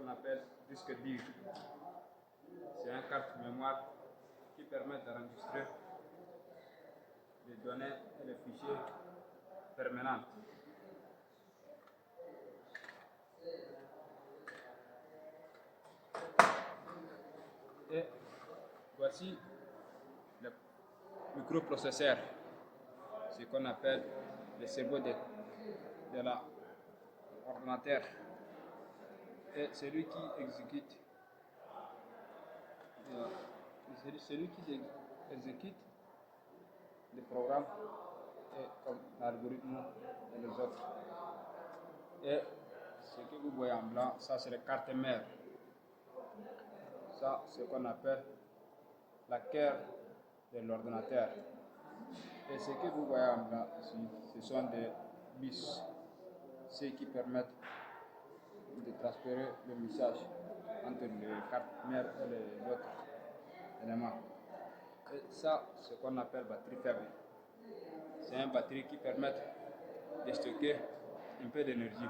qu'on appelle disque dur. C'est une carte mémoire qui permet d'enregistrer les données et les fichiers permanents. Et voici le microprocesseur, ce qu'on appelle le cerveau de l'ordinateur. Et celui qui exécute le programme comme l'algorithme et les autres. Et ce que vous voyez en blanc, ça c'est la carte mère. Ça, c'est ce qu'on appelle la cœur de l'ordinateur. Et ce que vous voyez en blanc ici, ce sont des bus, ceux qui permettent de transférer le message entre les cartes mères et les autres éléments. Et ça, c'est ce qu'on appelle batterie faible. C'est une batterie qui permet de stocker un peu d'énergie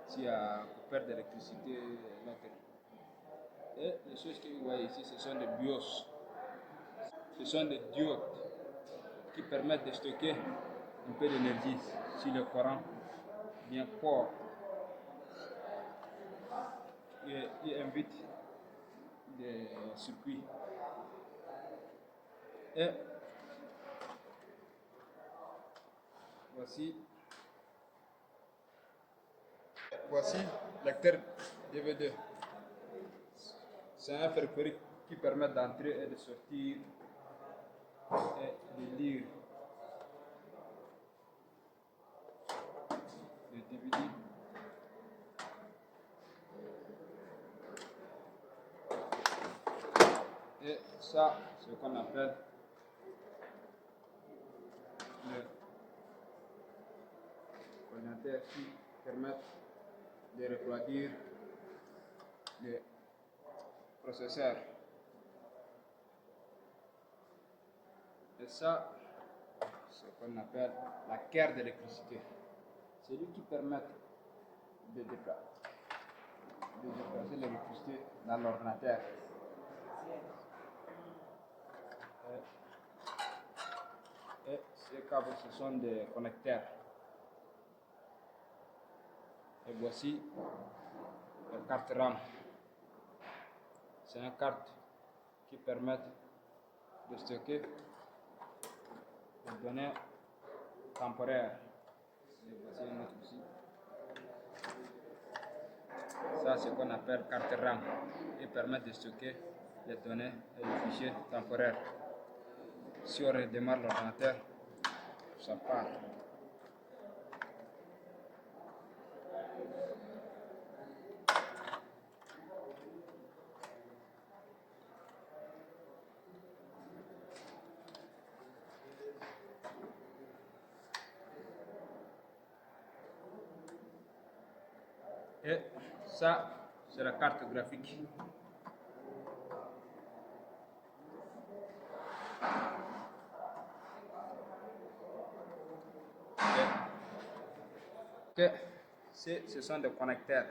s'il y a coupure d'électricité. Et les choses que vous voyez ici, ce sont des BIOS. Ce sont des diodes qui permettent de stocker un peu d'énergie si le courant vient fort et invite des circuits. Et voici lecteur DVD. C'est un périphérique qui permet d'entrer et de sortir et de lire le DVD. Et ça, c'est ce qu'on appelle le ordinateur qui permet de refroidir le processeur. Et ça, c'est ce qu'on appelle la carte d'électricité. C'est lui qui permet de déplacer l'électricité dans l'ordinateur. Et ces câbles, ce sont des connecteurs. Et voici la carte RAM. C'est une carte qui permet de stocker les données temporaires. Et voici une autre ici. Ça, c'est ce qu'on appelle carte RAM. Il permet de stocker les données et les fichiers temporaires. Si on redémarre l'ordinateur, ça part. Et ça, c'est la carte graphique. Et ce sont des connecteurs.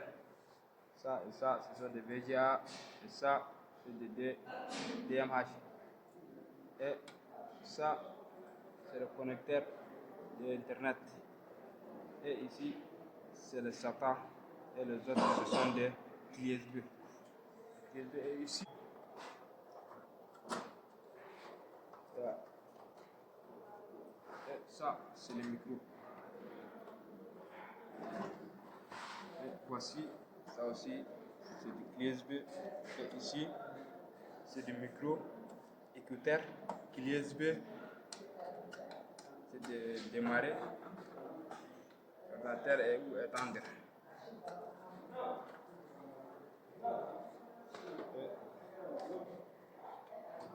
Ça et ça, ce sont des VGA. Et ça, c'est des DMH. Et ça, c'est le connecteur de Internet. Et ici, c'est le SATA. Et les autres, ce sont des clés USB. Et ici, et ça, c'est le micro. Et voici, ça aussi, c'est du clé USB. Et ici, c'est du micro, écouteur, clé USB. C'est de démarrer l'ordinateur et ou étendre.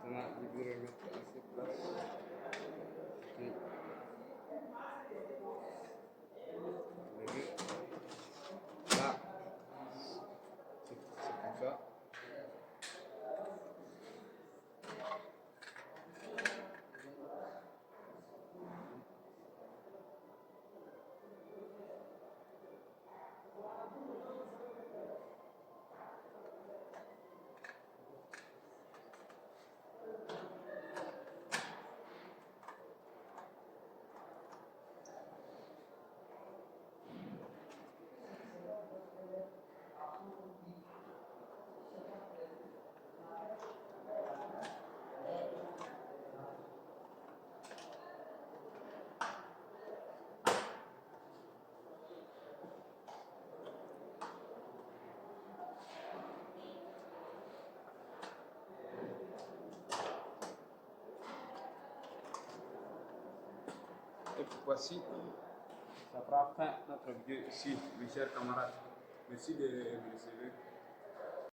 Maintenant, je vais remettre à cette place. Okay. Là, c'est comme ça. cette fois-ci, ça fera fin notre vidéo ici, mes chers camarades. Merci de me recevoir.